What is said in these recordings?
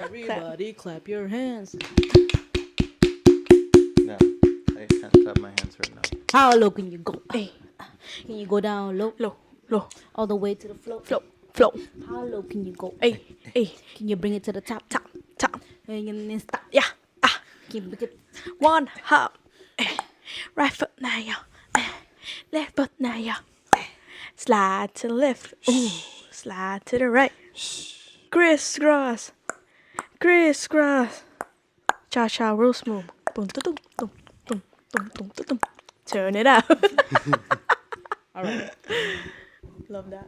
Everybody clap your hands. No, I can't clap my hands right now. How low can you go? Hey, Can you go down low? low, All the way to the floor? flow. How low can you go? Hey, hey, Can you bring it to the top? top. And then stop. Yeah, Can you bring it? one hop. Right foot now, yo. Left foot now, yo. Slide to the left. Ooh, slide to the right. Crisscross. Cha-cha real smooth. Boom, boom, boom, boom, boom, boom, boom, boom. Turn it out. All right. Love that.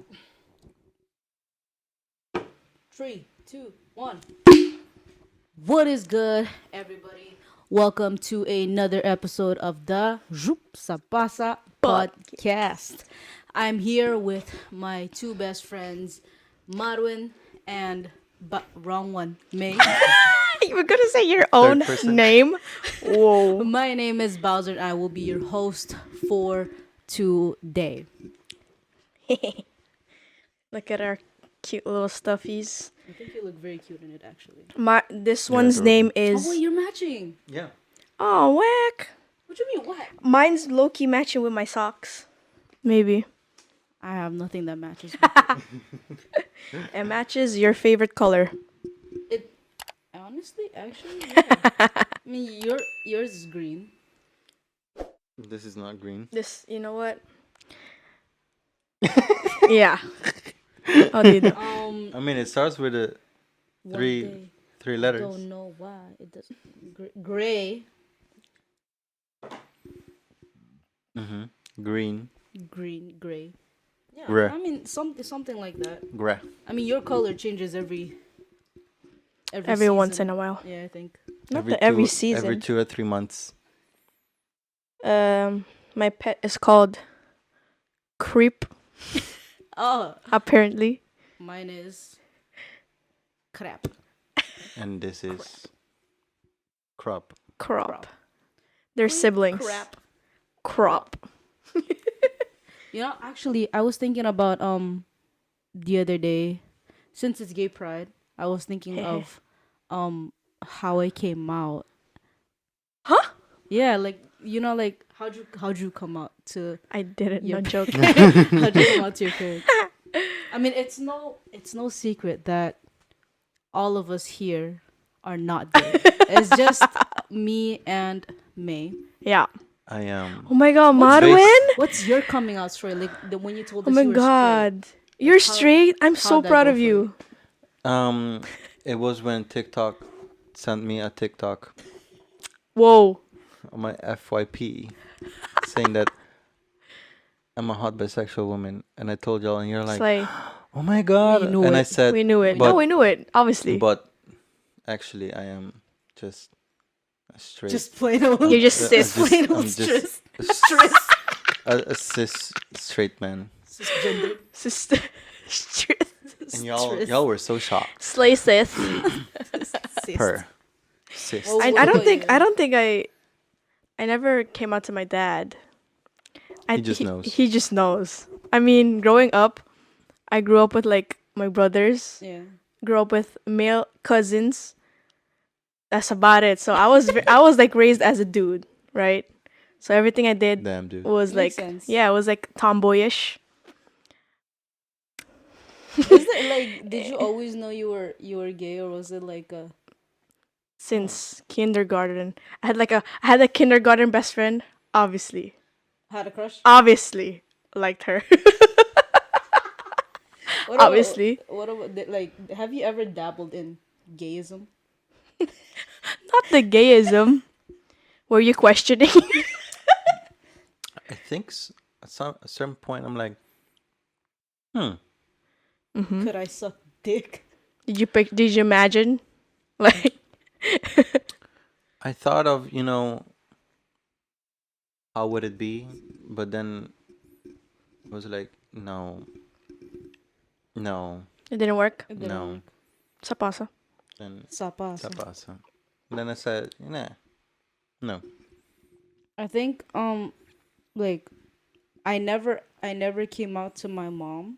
3, 2, 1. What is good, everybody? Welcome to another episode of the Pasa podcast. I'm here with my two best friends, Marwin and wrong one, May. You were gonna say your own person. name? Whoa. My name is Bowzer and I will be your host for today. Look at our cute little stuffies. I think you look very cute in it, actually. This one's adorable. name Oh, is. wait, you're matching. Yeah. Oh, whack. What do you mean, what? Mine's low-key matching with my socks. Maybe. I have nothing that matches. It matches your favorite color. It honestly, actually, yeah. I mean, yours is green. This is not green. This, you know what? Yeah. I'll do that. I mean, it starts with a One three day, three I letters. don't know why it doesn't. Gray, Green. gray. Yeah, Gray. I mean, something like that. Gra. I mean, your color changes every Once season. in a while. Yeah, I think. Not every Every season. 2 or 3 months. My pet is called Creep, Oh, apparently. mine is crap. And this is crop. Crop. They're siblings. Crap. Crop. You know, actually, I was thinking about the other day, since it's Gay Pride, I was thinking of how I came out. Huh? Yeah, like like how'd you come out to I didn't. your No joke. how'd you come out to your parents? I mean, it's no secret that all of us here are not gay. It's just me and May. Yeah. I am. Oh my god, What's Marwin? What's your coming out story? Like when you told Oh us my you were god. straight. You're How- straight? I'm so how'd that proud go of for you. It was when TikTok sent me a TikTok Whoa. on my FYP saying that I'm a hot bisexual woman, and I told y'all, and you're like, Slay. "Oh my god!" We knew And I it. said, We knew it. But, No, we knew it. Obviously. But actually, I am just a straight. Just plain old. You're just I'm cis. plain old I'm just a cis straight man. Cisgender. Sister. And y'all Cis. y'all were so shocked. Slay sis. Cis. Per cis. Oh, I what don't about think you? I never came out to my dad. He just knows. He just knows. I mean, growing up, I grew up with like my brothers. Yeah. Grew up with male cousins. That's about it. So I was like raised as a dude, right? So everything I did Damn, dude. was Makes like sense. yeah, it was like tomboyish. Is it like? Did you always know you were gay, or was it like a? Since kindergarten. I had a kindergarten best friend, obviously. Had a crush? Obviously liked her. What obviously. What about like? Have you ever dabbled in gayism? Not the gayism. Were you questioning? I think at a certain point I'm like, Could I suck dick? Did you imagine? Like I thought of, how would it be? But then I was like, no. it didn't work. It didn't No. work. Sa pasa. Then Sapa. sa pasa. Then I said, nah. No. I think like I never came out to my mom.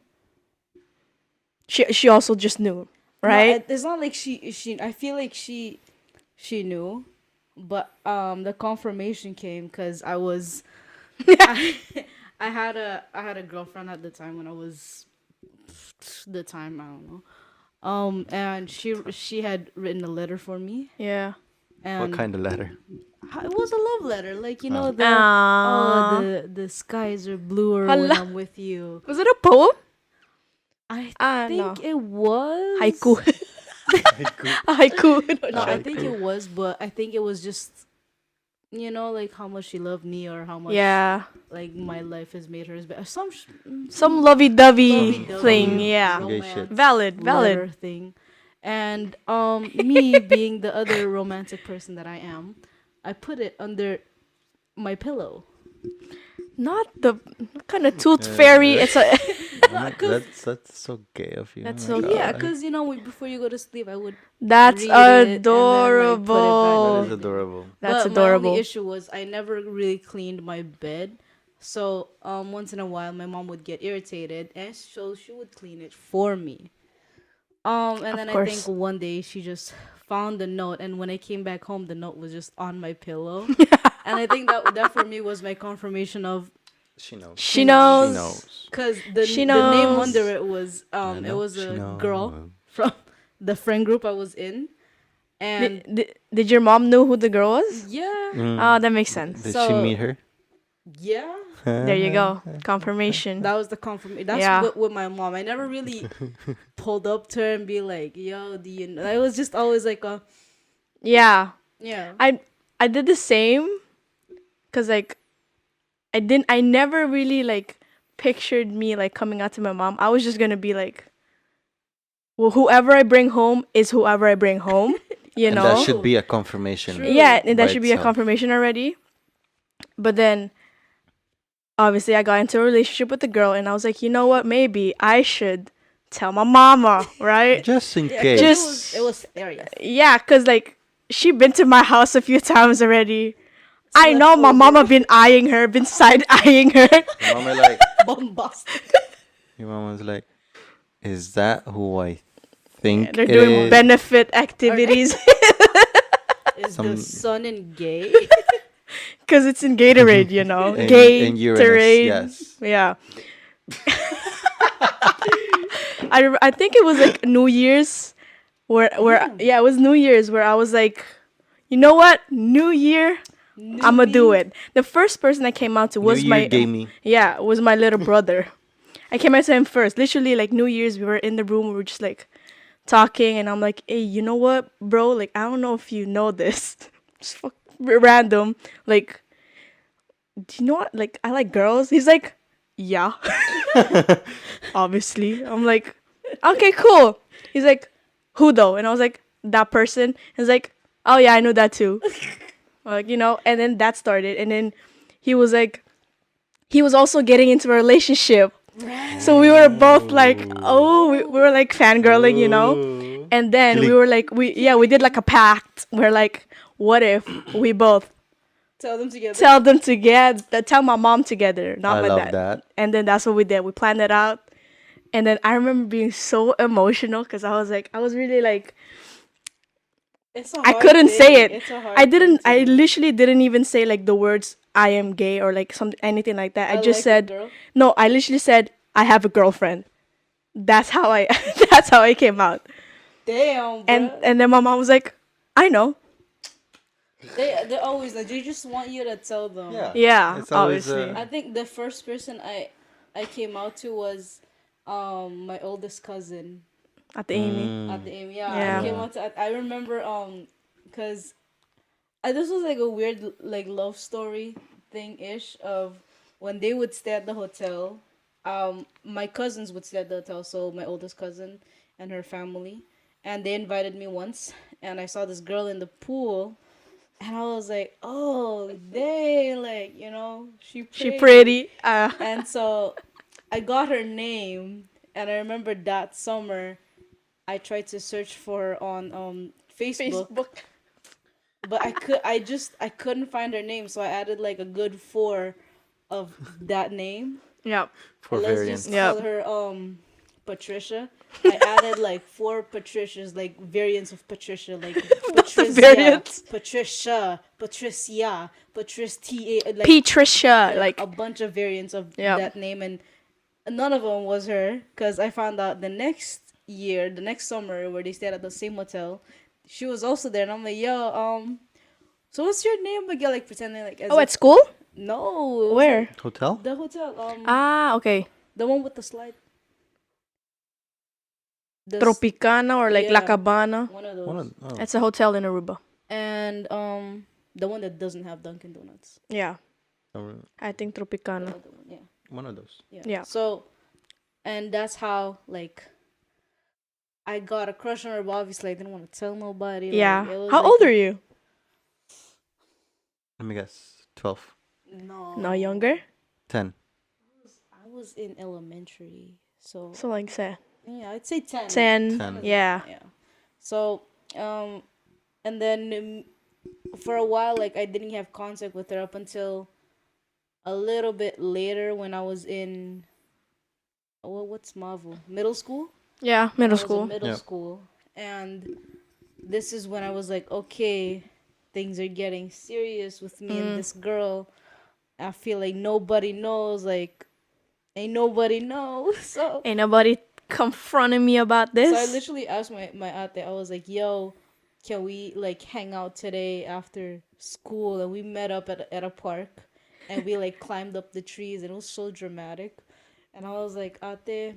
She also just knew, No, right? it's not like she. I feel like she knew, but the confirmation came because I was I, I had a girlfriend at the time when I was the time I don't know. And she had written a letter for me, Yeah. What and kind of letter? it was a love letter, like Oh. the skies are bluer when Hala. I'm with you. Was it a poem? I No. think it was Haiku. A haiku. No, I Haiku. think it was, but I think it was just like how much she loved me or how much Yeah. like my life has made hers better. Some lovey-dovey Lovey-dovey thing. Some Yeah. gay shit. romance Valid. letter Valid. thing, and me being the other romantic person that I am, I put it under my pillow. Not the kind of tooth fairy. It's a. That's so gay of you. That's Oh my so Yeah, God. because before you go to sleep, I would That's read it and then, like, put it back adorable. That in is the thing. adorable. That's But my only adorable. issue was I never really cleaned my bed. So once in a while my mom would get irritated and so she would clean it for me. And Of then I think course. one day she just found the note and when I came back home the note was just on my pillow. And I think that for me was my confirmation of She knows. She She knows. knows. cuz She the name knows. under it was I it know. was She a knows. girl from the friend group I was in. And Did your mom know who the girl was? yeah. Oh, that makes sense. Did she So- meet her? Yeah. There you go. Confirmation. That was the confirmation. That's Yeah. with my mom. I never really pulled up to her and be like, "Yo, do you know?" I was just always like, Yeah. yeah." I did the same cuz like I never really like pictured me like coming out to my mom. I was just going to be like, well, whoever I bring home is whoever I bring home, you And know. that should be a confirmation. True. Yeah, and that by should be a itself. confirmation already. But then obviously I got into a relationship with the girl and I was like, you know what, maybe I should tell my mama, right? Just in Yeah, 'cause case. Just- it was serious. Yeah, cause like she been to my house a few times already. I Slept know my over. mama been eyeing her, been side eyeing her. Your mama like. Bombastic. Your mama was like, "Is that who I think They're it doing is?" benefit activities Is Some- the sun in gay? because it's in Gatorade, you know, In Uranus, Gatorade. yes. Yeah. I think it was like New Year's, where yeah, it was New Year's where I was like, you know what, New Year, I'ma do it. The first person I came out to was New Year my gave me. yeah, was my little brother. I came out to him first. Literally, like New Year's, we were in the room, we were just like talking, and I'm like, hey, you know what, bro? Like, I don't know if you know this, just random. Like, do you know what? Like, I like girls. He's like, yeah, obviously. I'm like, okay, cool. He's like, who though? And I was like, that person. He's like, oh yeah, I know that too. Like, and then that started, and then he was like, he was also getting into a relationship. So we were both like, oh, we were like fangirling, And then we were like, we did like a pact. We're like, what if we both Tell them together. tell my mom together, not I my love dad. that. And then that's what we did. We planned it out. And then I remember being so emotional because I was really like, It's a I hard couldn't say thing. it. It's a hard I didn't. thing to I do. literally didn't even say like the words "I am gay" or like anything like that. I just like a said girl. no. I literally said I have a girlfriend. That's how I. That's how I came out. Damn, bro. And then my mom was like, I know. They're always like, they just want you to tell them. Yeah, It's always, obviously. I think the first person I came out to was my oldest cousin At the Amy. at the Amy. Yeah, Yeah. I came out to. I remember because this was like a weird like love story thing ish of when they would stay at the hotel. My cousins would stay at the hotel, so my oldest cousin and her family, and they invited me once, and I saw this girl in the pool. And I was like, oh, they like, she Pretty. And so I got her name, and I remember that summer I tried to search for her on Facebook, but I couldn't find her name, so I added like a good 4 of that name. Yep. For Let's variants. just Yep. call her Patricia. I added like 4 Patricias, like variants of Patricia, like Patricia, variants? Patricia, Patricia, Patricia, like Patricia, like like a bunch of variants of Yep. that name, and none of them was her, because I found out the next year, the next summer, where they stayed at the same hotel, she was also there, and I'm like, yo, so what's your name again? Like pretending like as oh, if, at school? no, it was Where? like Hotel? the hotel, Ah, okay. the one with the slide, the Tropicana or like La yeah. Cabana. one of those, One of, oh. It's a hotel in Aruba. and the one that doesn't have Dunkin' Donuts. Yeah, Oh, I think The Tropicana. other one, yeah. one of those. Yeah. So, and that's how like I got a crush on her, but obviously I didn't want to tell nobody. Yeah. Like, it was How like old a- are you? Let me guess. 12. No. No, younger. 10. I was in elementary, so So like say yeah, I'd say 10. 10. 10. Yeah. Yeah. So, and then for a while, like I didn't have contact with her up until a little bit later when I was in, what's Marvel? Middle school. Yeah, When middle I was in school. middle Yeah. school, and this is when I was like, okay, things are getting serious with me and this girl. I feel like nobody knows, like, ain't nobody knows. So, Ain't nobody confronting me about this. so I literally asked my ate, I was like, yo, can we like hang out today after school? And we met up at a park, and we like climbed up the trees, and it was so dramatic. And I was like, ate,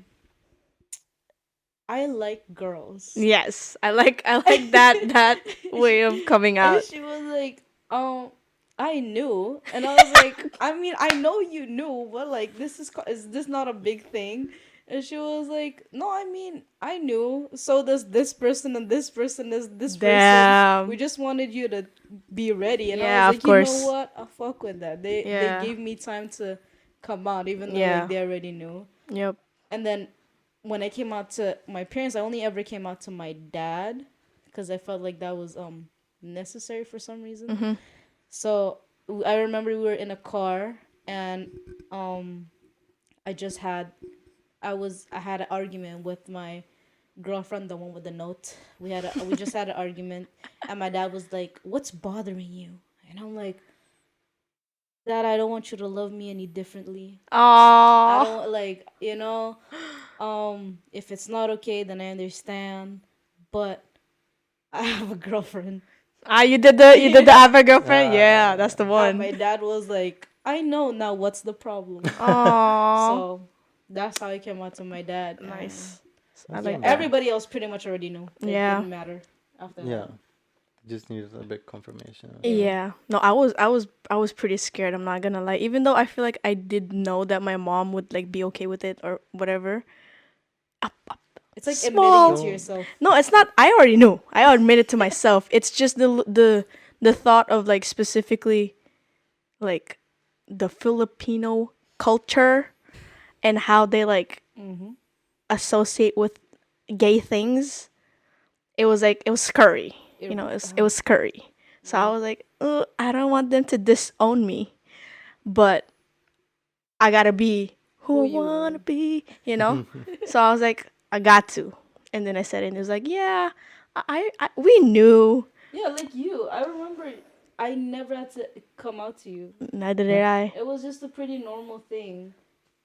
I like girls. Yes, I like that way of coming And out. she was like, I knew. And I was like, I mean, I know you knew, but like, is this not a big thing? And she was like, no, I mean, I knew. So does this person, and this person is this Damn. person. We just wanted you to be ready. And Yeah, I of was like, course. you know what? I fuck with that. They Yeah. gave me time to come out, even though Yeah. like they already knew. Yep. And then when I came out to my parents, I only ever came out to my dad, because I felt like that was necessary for some reason. Mm-hmm. So I remember we were in a car, and I had an argument with my girlfriend, the one with the note. We just had an argument, and my dad was like, "What's bothering you?" And I'm like, "Dad, I don't want you to love me any differently. I Aww. don't like, if it's not okay, then I understand, but I have a girlfriend." Ah, you did the Ava girlfriend? Yeah, that's the And one. my dad was like, "I know now. What's the problem?" Aww. So that's how I came out to my dad. and Nice. I That's like not that. bad. Everybody else pretty much already knew. It Yeah. didn't matter after Yeah. that. Just needed a bit confirmation. Yeah. No, I was pretty scared, I'm not gonna lie. Even though I feel like I did know that my mom would like be okay with it or whatever. It's like Small. admitting it to yourself. No, it's not. I already knew. I admitted to myself. It's just the thought of like specifically like the Filipino culture and how they like associate with gay things. It was scurry. You know, it was scurry. So I was like, "Ugh, I don't want them to disown me, but I gotta be who I Who you wanna are. be, you know." So I was like, I got to, and then I said it, and it was like, yeah, we knew. Yeah, like you. I remember I never had to come out to you. Neither did I. It was just a pretty normal thing.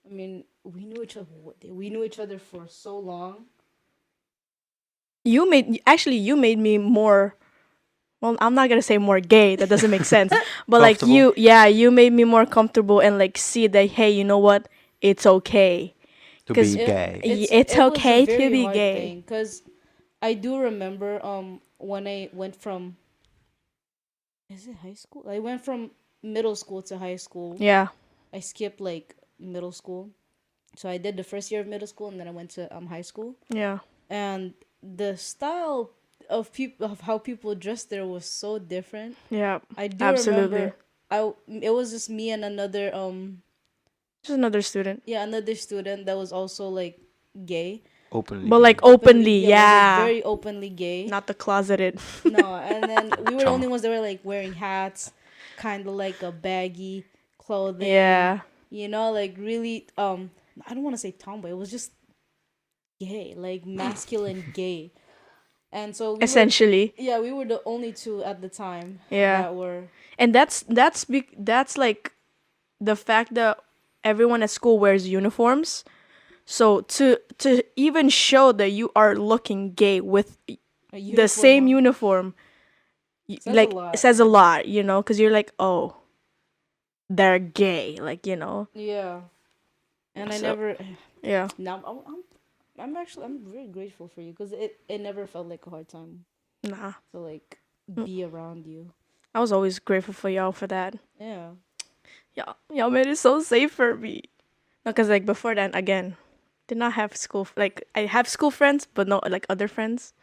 I mean, we knew each other. We knew each other for so long. You made me more. Well, I'm not gonna say more gay. That doesn't make sense. But like Comfortable. you made me more comfortable and like see that hey, you know what? It's okay. To 'Cause be it- gay. It's okay to be gay. Because I do remember when I went from, is it high school? I went from middle school to high school. Yeah. I skipped like middle school, so I did the first year of middle school, and then I went to high school. Yeah. And the style of how people dressed there was so different. Yeah. I do Absolutely. remember it was just me and another Just another student. another student that was also like gay. Openly. But gay. like openly, was, yeah. very openly gay. Not the closeted. No, and then we were the Trauma. only ones that were like wearing hats, kind of like a baggy clothing. Yeah. like really I don't want to say tomboy. It was just gay, like masculine gay. And so Essentially. we were the only two at the time Yeah. that were And that's like the fact that everyone at school wears uniforms. So to even show that you are looking gay with a the same on. uniform, Says a like lot. it says a lot, because you're like, oh, they're gay, like Yeah. And I So- never yeah. now I'm very grateful for you because it never felt like a hard time Nah, to like be around you. I was always grateful for y'all for that. Yeah. Y'all made it so safe for me. No, cause like before then, again, did not have school. Like I have school friends, but not like other friends.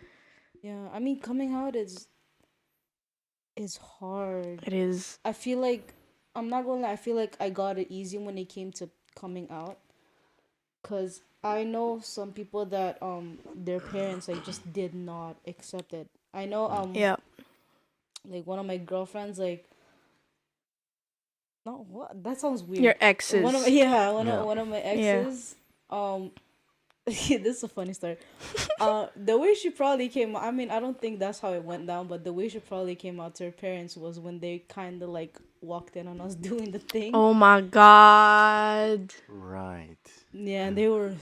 Yeah. I mean, coming out is hard. It is. I feel like I'm not gonna lie. I feel like I got it easy when it came to coming out, cause I know some people that their parents like just did not accept it. I know Yeah. like one of my girlfriends like no what that sounds weird. Your exes. One of my, one of my exes this is a funny story. The way she probably came out, I mean, I don't think that's how it went down, but the way she probably came out to her parents was when they kind of like walked in on us doing the thing. Oh my god. Right. Yeah, and they were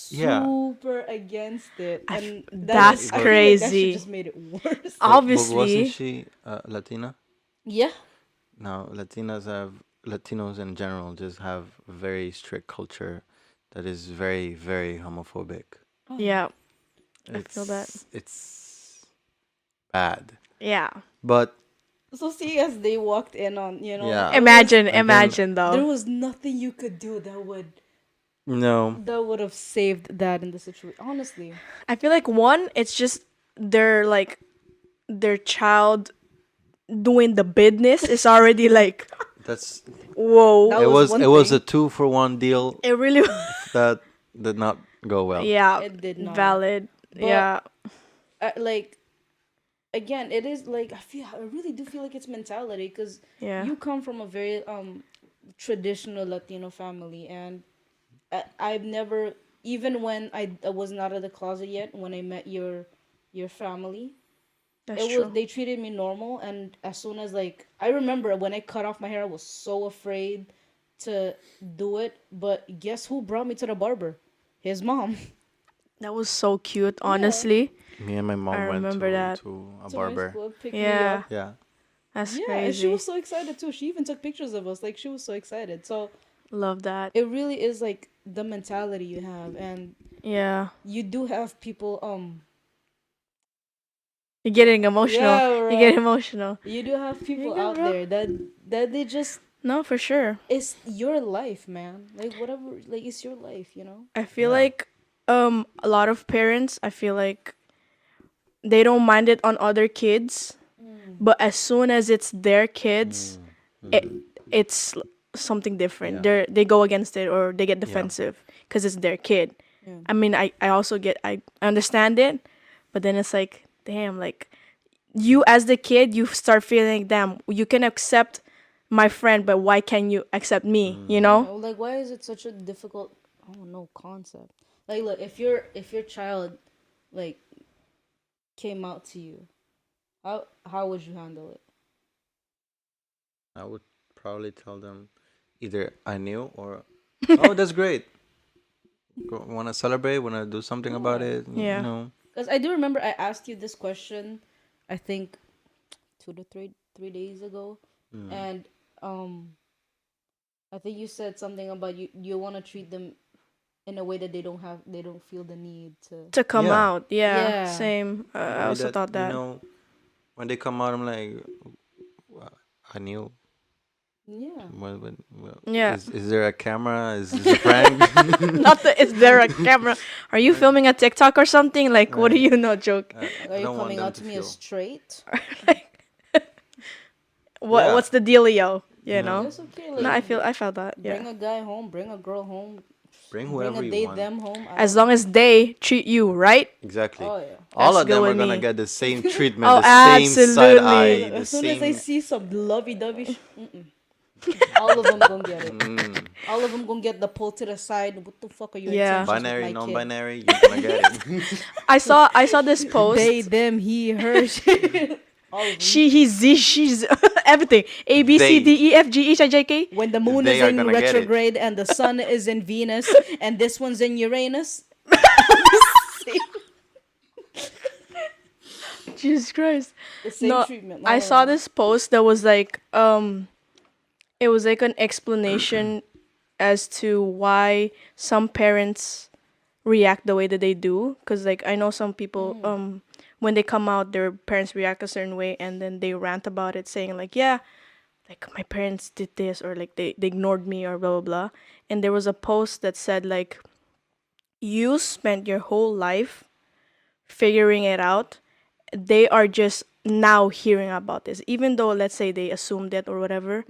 Yeah. super against it, and that's I feel like that crazy. shit just made it worse. But Obviously. wasn't she Latina? Yeah, No, Latinos in general just have a very strict culture that is very, very homophobic. Yeah. I feel that. It's bad. Yeah. But so see, as they walked in on, Yeah. Imagine, Again, imagine there though. was nothing you could do no, that would have saved that in the situation. Honestly, I feel like one, it's just their child doing the business is already like, that's whoa. That it was was one it was thing. a 2-for-1 deal It really that did not go well. yeah. It did not. Valid. But- Yeah. Like again, it is like I really do feel like it's mentality because Yeah. you come from a very traditional Latino family, and I've never, even when I wasn't out of the closet yet, when I met your family, That's it true. was they treated me normal, and as soon as like I remember when I cut off my hair, I was so afraid to do it, but guess who brought me to the barber? His mom. That was so cute, honestly. Me and my mom I went remember that. to a To my barber. school, picked me Yeah. up. Yeah. That's Yeah, and she crazy. was so excited too. She even took pictures of us. Like she was so excited. So Love that. it really is like the mentality you have, and Yeah. you do have people. You're getting emotional. Yeah, You bro. get emotional. You do have people good, out bro. there that they just No, for sure. it's your life, man. Like whatever, like it's your life, you know. I feel like a lot of parents, I feel like they don't mind it on other kids, but as soon as it's their kids, it's something different. Yeah. They go against it or they get defensive because it's their kid. Yeah. I mean, I also I understand it, but then it's like, damn, like you as the kid, you start feeling, damn, you can accept my friend, but why can't you accept me? You know? Oh, like why is it such a difficult? I don't know concept. Like, look, if your child like came out to you, how would you handle it? I would probably tell them either I knew or oh, that's great. Want to celebrate? Want to do something about it? Yeah. You know. Because I do remember I asked you this question, I think 2 to 3 days ago, and I think you said something about you want to treat them in a way that they don't feel the need to. To come Yeah. out. Yeah. Yeah. Same. I Way also thought that. You know, when they come out, I'm like, I knew. Yeah. Well, Yeah. Is there a camera? Is this a prank? Not that is there a camera? Are you filming a TikTok or something? Like, what do you know? Joke. Are you don't want coming them out to to me feel. as straight? What Yeah. What's the dealio? You Yeah. know? It's okay. Like, No, I felt that. bring Yeah. a guy home, bring a girl home, Bring bring whoever a you they want. them home. As long as they treat you right. Exactly. Oh yeah. All That's of them good are with gonna me. get the same treatment, Oh, the same side absolutely. eye, the As soon as I same. see some lovey-dovey, All of them gonna get it. Mm. All of them gonna get the pull to the side. What the fuck are your Yeah. intentions with Binary, my kid? non-binary, you're gonna get it. I saw this post. They, them, he, her. All of them. She, he, z, she's everything. A B C D E F G H I J K. When the moon They is are in gonna get it. retrograde and the sun is in Venus and this one's in Uranus. Jesus Christ. The same No, treatment. I all saw around. this post that was like it was like an explanation as to why some parents react the way that they do, because like I know some people when they come out their parents react a certain way and then they rant about it saying like, yeah, like my parents did this, or like they ignored me, or blah blah blah. And there was a post that said like, you spent your whole life figuring it out, they are just now hearing about this, even though let's say they assumed it or whatever.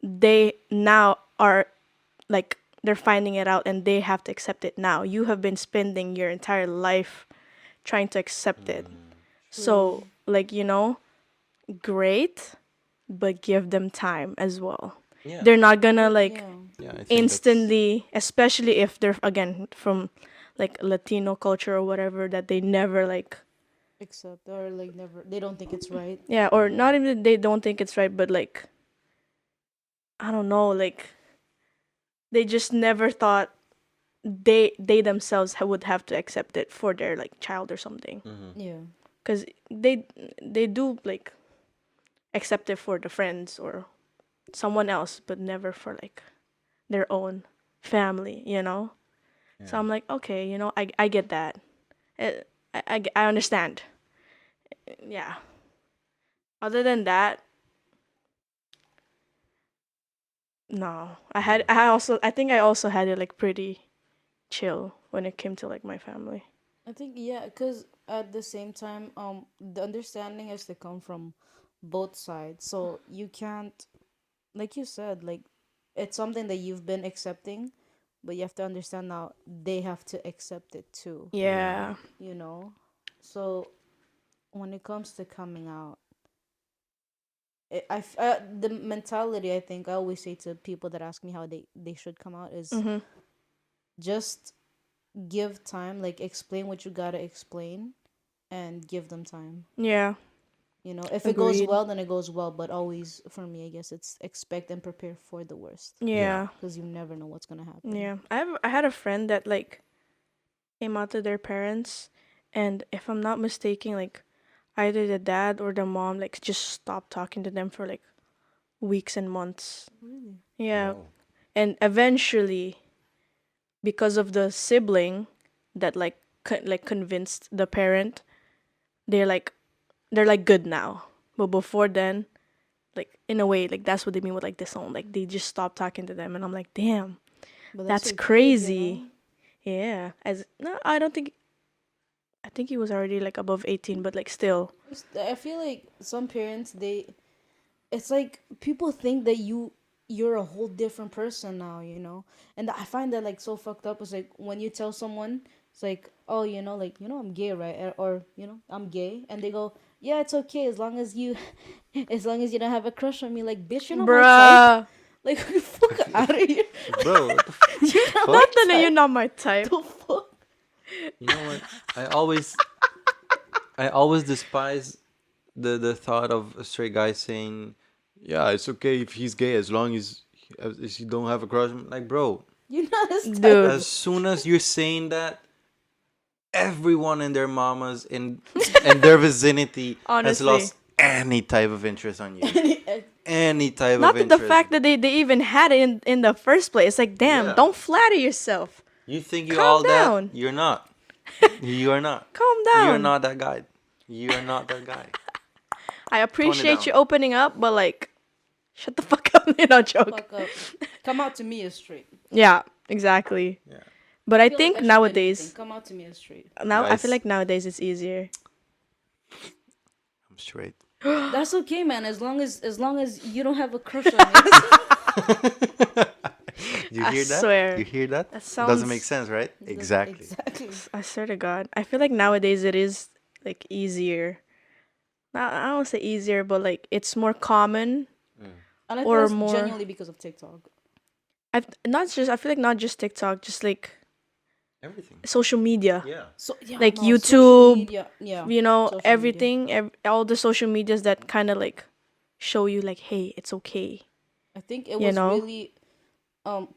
They now are like, they're finding it out and they have to accept it now. You have been spending your entire life trying to accept it. So like, great, but give them time as well. Yeah. They're not gonna like Yeah. Yeah, I think instantly, especially if they're again from like Latino culture or whatever, that they never like, Except or like never. They don't think it's right. yeah, or not even they don't think it's right, but like, I don't know, like they just never thought they themselves would have to accept it for their like child or something, Yeah. because they do like accept it for the friends or someone else, but never for like their own family. So I'm like, okay, I get that. I understand. Yeah. Other than that, no. I think I also had it like pretty chill when it came to like my family. I think yeah, because at the same time, the understanding has to come from both sides. So you can't, like you said, like it's something that you've been accepting, but you have to understand now they have to accept it too. Yeah. You know, so when it comes to coming out, the mentality I think I always say to people that ask me how they should come out is just give time, like explain what you gotta explain and give them time. Yeah. If it goes Agreed. well, then it goes well, but always for me, I guess it's expect and prepare for the worst Yeah. because you never know what's gonna happen. Yeah. I had a friend that like came out to their parents, and if I'm not mistaken, like either the dad or the mom like just stopped talking to them for like weeks and months. Really? Yeah. Wow. And eventually, because of the sibling that like convinced the parent, they're like good now. But before then, like in a way, like that's what they mean with like disown. Like they just stopped talking to them, and I'm like, damn, But that's your kid, crazy. Yeah. As no, I don't think. I think he was already like above 18, but like still. I feel like some parents it's like people think that you're a whole different person now, and I find that like so fucked up. It's like when you tell someone, it's like, oh, like I'm gay, right? Or I'm gay, and they go, yeah, it's okay as long as you as long as you don't have a crush on me. Like, bitch, you're not my type. Bruh. Like, fuck out of here. Bro, what the You're not my Nothing that you're type. not my type. The fuck? You know what? I always despise the thought of a straight guy saying, "Yeah, it's okay if he's gay as long as you don't have a crush." Like, bro, You're not his type. Dude. as soon as you're saying that, everyone in their mamas in their vicinity has Honestly. lost any type of interest on you. Any type Not of that the interest. fact that they even had it in the first place. Like, damn, Yeah. don't flatter yourself. You think you're Calm all down. that? You're not. You are not. Calm down. You're not that guy. You are not that guy. I appreciate you down. opening up, but like, shut the fuck up. Joke. Fuck up. Come out to me as straight. Yeah, exactly. Yeah. But I feel like think should be nowadays, anything. Come out to me as straight. I Guys. feel like nowadays it's easier. I'm straight. That's okay, man. As long as you don't have a crush on me. You I hear that? swear. You hear that? That Doesn't make sounds- sense, right? Exactly. Exactly. I swear to God, I feel like nowadays it is like easier. Not, I don't say easier, but like it's more common And I think or that's more. genuinely because of TikTok. I feel like not just TikTok, just like Everything. social media. Yeah. So yeah, Like no, social YouTube, media, yeah, you know, social media. everything, all the social medias that kind of like show you like, hey, it's okay. I think it You was know? really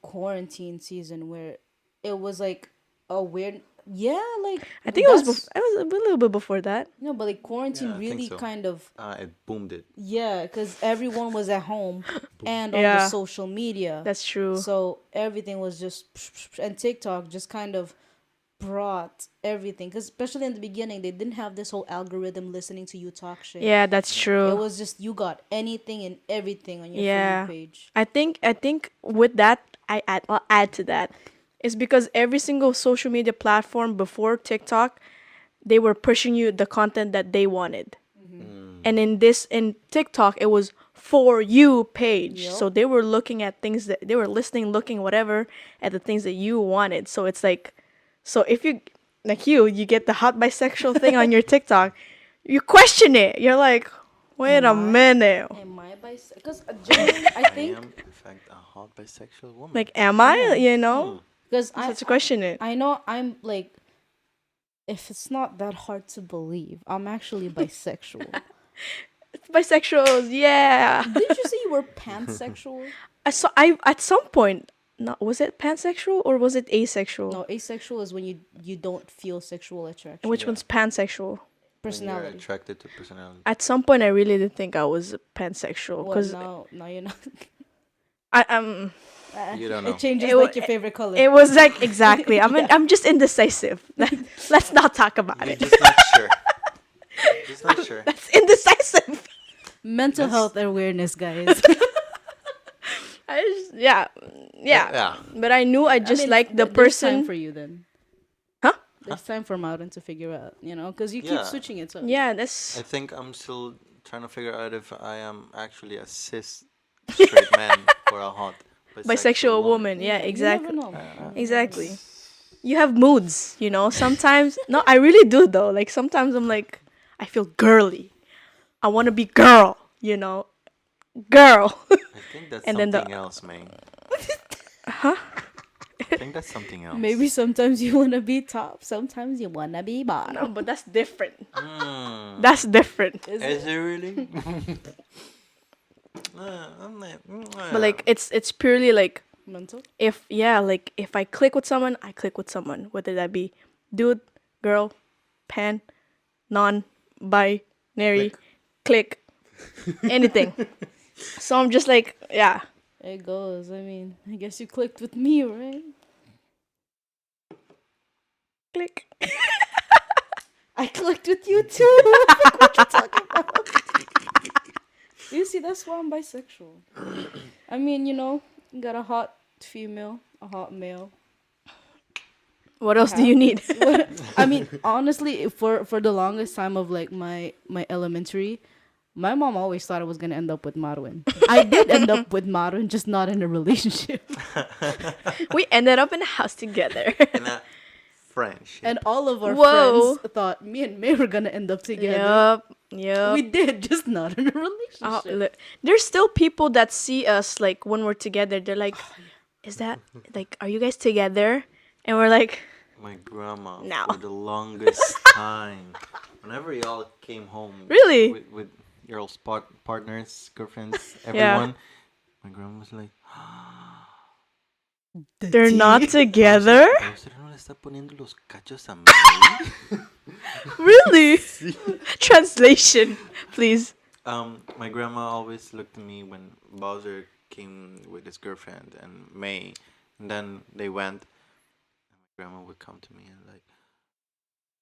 quarantine season where it was like a weird, yeah, like I think it was that's it was a little bit before that. no, but like quarantine Yeah, I think really so. kind of, It boomed it. yeah, because everyone was at home and on the Yeah. social media. That's true. So everything was just, and TikTok just kind of brought everything. Because especially in the beginning, they didn't have this whole algorithm listening to you talk shit. Yeah, that's true. It was just you got anything and everything on your Yeah. For You page. I think with that, I'll add to that. It's because every single social media platform before TikTok, they were pushing you the content that they wanted. And in TikTok, it was for you page. Yup. So they were looking at things that they were listening, looking whatever at the things that you wanted. So it's like, so if you like you get the hot bisexual thing on your TikTok, you question it. You're like, wait a Am I? minute. Am I bisexual? Because genuinely, I I think am, in fact, a hot bisexual woman. Like, am I? You know, because I have to question it. I know I'm like, if it's not that hard to believe, I'm actually bisexual. Bisexuals, yeah. Did you say you were pansexual? I at some point, not was it pansexual or was it asexual? No, asexual is when you don't feel sexual attraction. And which one's pansexual? When you're Personality. attracted to personality. At some point, I really did think I was pansexual Well, because now you're not. I You don't know. It changes It wa- like your favorite color. it was like exactly. I'm just indecisive. Let's not talk about You're it. just not sure. Just not sure. That's indecisive. Mental health awareness, guys. Yeah. Yeah. But I knew I just liked the There's time person. for you then. Huh? There's time for Marwin to figure out, because you keep Yeah. switching it. So Yeah, that's I think I'm still trying to figure out if I am actually a cis straight man or a hot bisexual woman. Yeah, you exactly. never know. Exactly. You have moods, you know. Sometimes, no, I really do though. Like sometimes I'm like, I feel girly. I want to be girl, you know, girl. I think that's And then something the- else, man. Huh? I think that's something else. Maybe sometimes you wanna be top, sometimes you wanna be bottom. No, but that's different. Mm. That's different. Is it really? But like, it's purely like Mental. if I click with someone, I click with someone. Whether that be dude, girl, pan, non-binary, click, anything. So I'm just like, yeah. It goes. I mean, I guess you clicked with me, right? Click. I clicked with you too. What you talking about? You see, that's why I'm bisexual. I mean, you got a hot female, a hot male. What else do you need? I mean, honestly, for the longest time of like my elementary, my mom always thought I was gonna end up with Marwin. I did end up with Marwin, just not in a relationship. We ended up in a house together. In a friendship. And all of our Whoa. friends thought me and May were gonna end up together. Yep. We did, just not in a relationship. Oh, look, there's still people that see us like when we're together. They're like, "Is that like? Are you guys together?" And we're like, My grandma, No. for the longest time, whenever y'all came home Really? with your old partners, girlfriends, Yeah. everyone, my grandma was like, "They're not together." ¿Usted no le está poniendo los cachos a mí? Really? Translation, please. My grandma always looked at me when Bowzer came with his girlfriend and May, and then they went. And my grandma would come to me and like,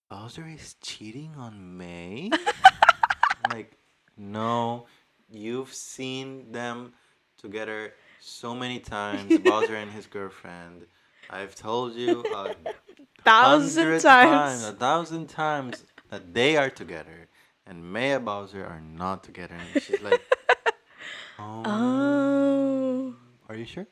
Bowzer is cheating on May. I'm like, no, you've seen them together so many times, Bowzer and his girlfriend. I've told you 1,000 times. 1,000 times that they are together, and May and Bowzer are not together. And she's like, Oh. are you sure?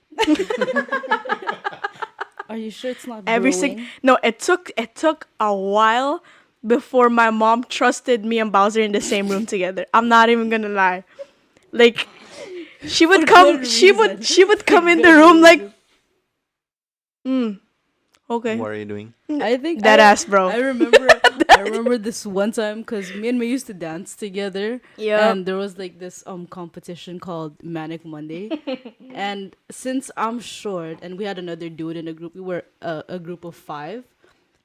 Are you sure it's not Every brewing? No, it took a while before my mom trusted me and Bowzer in the same room together. I'm not even gonna lie. Like, She would For come. good She reason. would come in the good room like, reason. okay, What are you doing? I think that ass, bro. I remember. I remember this one time because me and May used to dance together. Yeah. And there was like this competition called Manic Monday. And since I'm short and we had another dude in the group, we were a group of 5.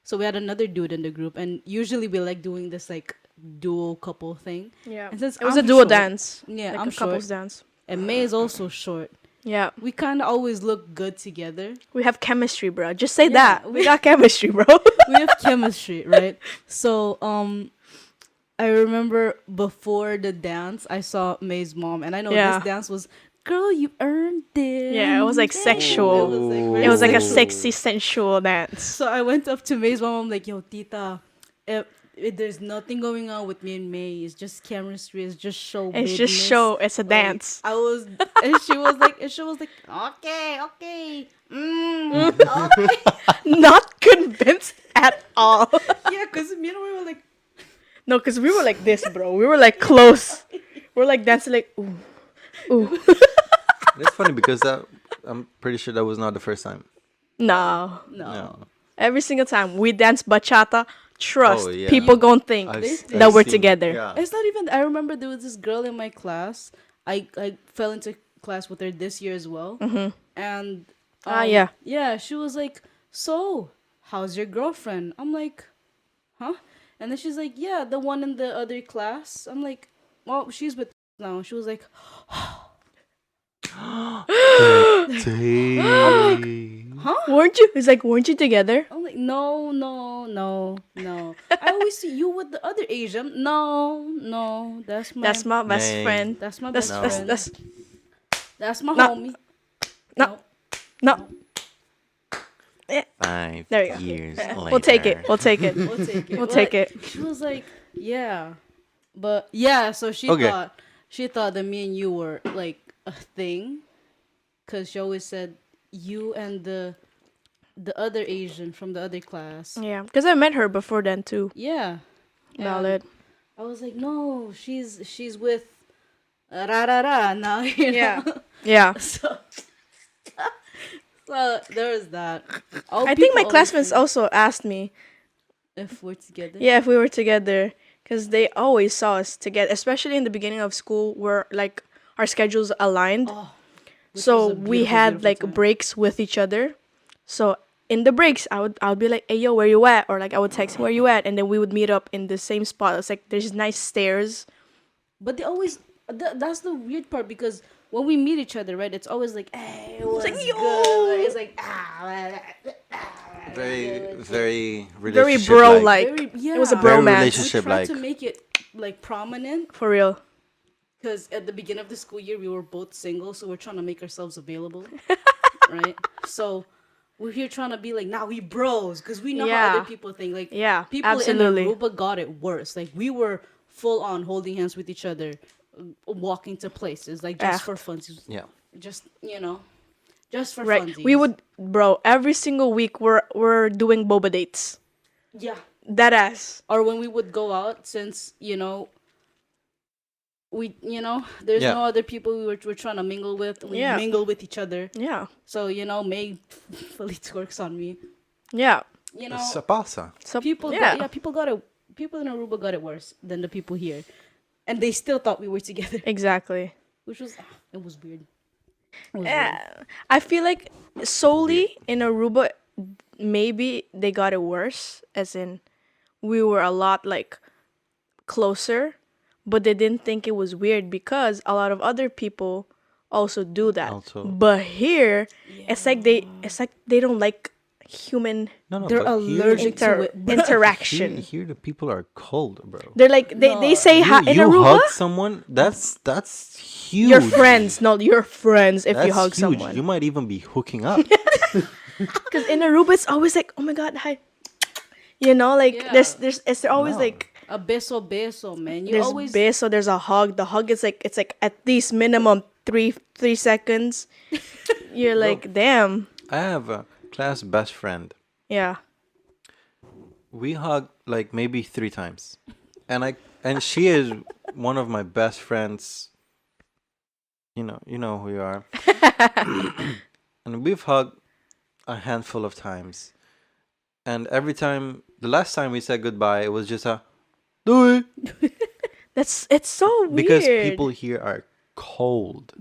So we had another dude in the group, and usually we like doing this like dual couple thing. Yeah. And since It was I'm a dual short- dance. Yeah, Like I'm a couples short, dance. and May is also short. Yeah. We kind of always look good together. We have chemistry, bro. Just say Yeah, that. We got chemistry, bro. We have chemistry, right? So I remember before the dance, I saw May's mom, and I know Yeah. this dance was, girl, you earned it. Yeah, it was like sexual. It was like, very It was like a sexual. sexy, sensual dance. So I went up to May's mom. I'm like, yo, Tita, if there's nothing going on with me and May. It's just chemistry. It's just show. It's just business." show. It's a Like, dance. I was, and she was like, okay. Okay. Not convinced at all. Yeah, because me and we were like, No, because we were like this, bro. We were like close. We're like dancing like, ooh. Ooh. It's funny because I'm pretty sure that was not the first time. No. no. Every single time we dance bachata, trust, Oh, yeah. people gonna think I've that we're seen- together. Yeah. It's not even. I remember there was this girl in my class. I fell into class with her this year as well. Mm-hmm. And Yeah. yeah, she was like, "So, how's your girlfriend?" I'm like, "Huh?" And then she's like, "Yeah, the one in the other class." I'm like, "Well, she's with now." She was like, Weren't you? It's like, weren't you together? I'm like, no. I always see you with the other Asian. No, that's That's my best Nay. friend. that's my That's best No. friend. That's my No. homie. No. No. 5 There you go. years later. We'll take it. We'll take it. We'll take it. We'll But take it. She was like, yeah, but yeah. So Okay. she thought that me and you were like a thing, cause she always said you and the other Asian from the other class. Yeah, because I met her before then too. Yeah. Valid. I was like, no, she's with ra ra ra now. You know? Yeah. Yeah. So there was that. I think my classmates also asked me, if we're together. yeah, if we were together, because they always saw us together, especially in the beginning of school, where like our schedules aligned. Oh, which So was a we beautiful, had beautiful like time. breaks with each other. So in the breaks, I would be like, "Hey yo, where you at?" Or like I would text, "Where you at?" And then we would meet up in the same spot. It's like there's nice stairs. But they always that's the weird part, because when we meet each other, right, it's always like, hey, what's like, good? yo. Like, it's like Very Very relationship bro like. like. very, yeah. It was a Very bromance. We relationship tried like. to make it like prominent, For real. because at the beginning of the school year we were both single, so we're trying to make ourselves available, right? So we're here trying to be like, nah, we bros, because we know how Yeah. other people think. Like, Yeah, people absolutely. in Aruba got it worse. Like, we were full on holding hands with each other, walking to places, like just for fun. Yeah. Just just for Right. funsies. We would, bro. Every single week we're doing boba dates. yeah. That ass. Or when we would go out, since there's Yeah. no other people we're trying to mingle with. We Yeah. mingle with each other. Yeah. So May fully twerks on me. Yeah. It's a pasa. So People people in Aruba got it worse than the people here, and they still thought we were together, Exactly. which was it was weird. It was weird. Yeah. I feel like solely in Aruba, maybe they got it worse, as in we were a lot like closer, but they didn't think it was weird because a lot of other people also do that. Also. But here, it's like they don't like human No, They're but allergic to it. interaction. Here the people are cold, bro. They're like they say hi in you Aruba. hug someone, that's huge. Your friends, no, your friends. If you That's hug huge. someone, You might even be hooking up. because in Aruba it's always like, oh my god, hi. Like Yeah. it's always No. like A beso, man. You there's always beso, there's a hug. The hug is like, it's like at least minimum three seconds. You're like, damn, I have a class best friend. yeah, We hug like maybe 3 times, and she is one of my best friends. you know who you are. And we've hugged a handful of times. And every time, the last time we said goodbye, it was just a do it. It's so weird. Because people here are cold.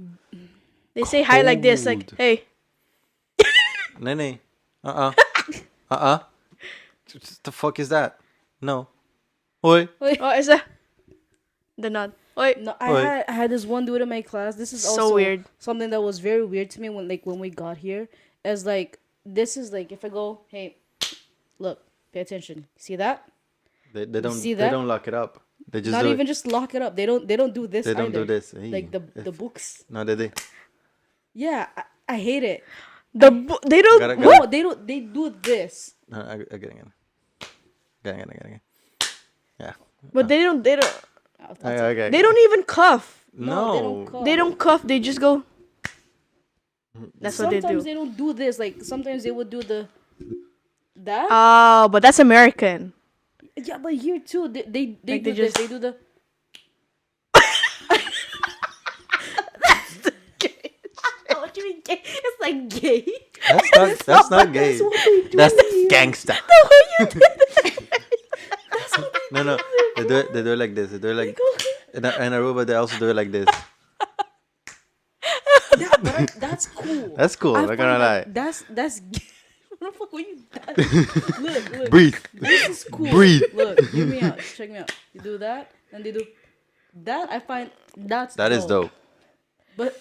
They say hi like this, like, Cold. hey. Nene. Uh-uh. The fuck is that? No. Oi. Oh, is that the nod? Wait. No, Oi. I had this one dude in my class. This is So also weird. something that was very weird to me when we got here. As like this is like if I go, hey, look, pay attention. See that? They don't see they that? don't lock it up. They just Not do even it. just lock it up. They don't do this. They don't either. do this. Hey, Like the books. No, they. Yeah, I hate it. They don't. Gotta- No, they don't. They do this. No, I get it again. Yeah. But they don't. Okay. They don't even cuff. No. they don't call. They don't cuff. They just go. That's what they Sometimes do. they don't do this. Like sometimes they would do that. Oh, but that's American. Yeah, but here too, they Like, do they this. just- They do the. What do you mean gay? It's like gay. That's not gay. That's what they do. That's gangsta. That's what they No. They do it like this. They do it like in Aruba. They also do it like this. Yeah, but that's cool. That's cool. I I'm not find gonna lie. that That's. What the fuck were you? Look. Breathe. This is cool. Breathe. Look, hear me out. Check me out. You do that, and they do that. I find That is dope. But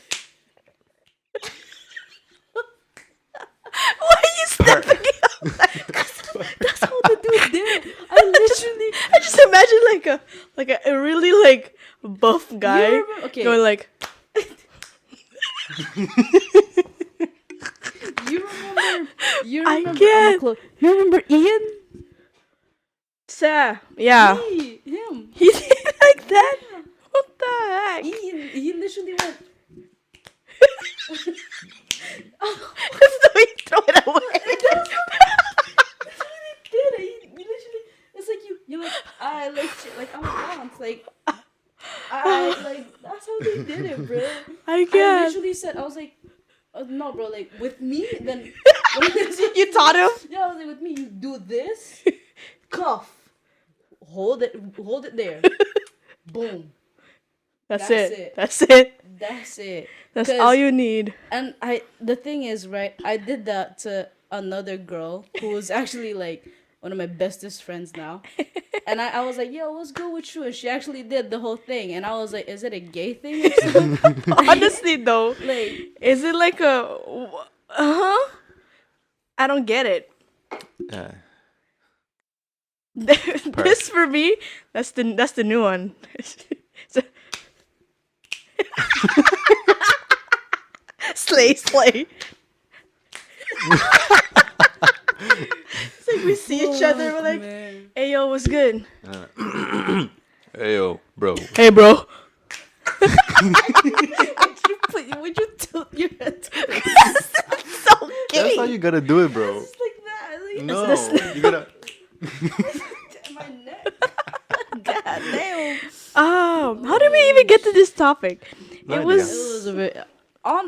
Why are you stepping out? that's how the dude did. I I just imagine like a really like buff guy remember- okay. going like. You I remember? can't. You remember Ian? Sir. Yeah. Him. He did like that. What the heck? Ian. He literally went. That's the way you throw it away. Did it? He literally. It's like you like I like I'm a bounce like. I like that's how they did it, bro. I I can't. literally said I was like, no, bro. Like with me, then You taught him? Yeah, I was like with me. You do this, cuff, hold it there, boom. That's That's it. it. That's it. That's it. That's 'Cause- all you need. And the thing is, right? I did that to another girl who was actually like one of my bestest friends now. And I was like, yo, what's good with you? And she actually did the whole thing. And I was like, is it a gay thing or something? Honestly, though, Like, is it like a? I don't get it. Yeah. This for me, that's the new one. So- slay. It's like we see each other, we're like, man. hey yo, what's good? Hey yo, bro. Hey bro. Would you tilt your head to the So gay. That's how you gotta do it, bro. just like that? Like, No, you gotta. my neck. God damn. How did we even get to this topic? No It idea. was It was a bit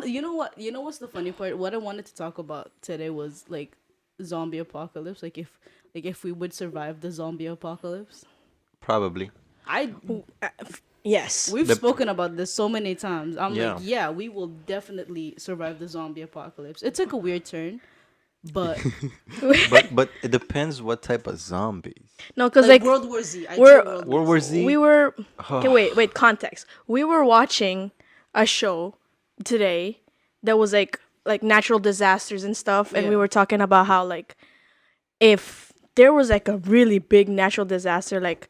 you know what? You know what's the funny part? What I wanted to talk about today was like zombie apocalypse. Like if we would survive the zombie apocalypse. Probably. yes. We've The- spoken about this so many times. I'm Yeah. like, yeah, we will definitely survive the zombie apocalypse. It took a weird turn, but But it depends what type of zombies. No, because like like World War Z. I'd say we're- World War Z. we were okay, wait, context. We were watching a show today that was like natural disasters and stuff, and we Yeah. were talking about how like if there was like a really big natural disaster like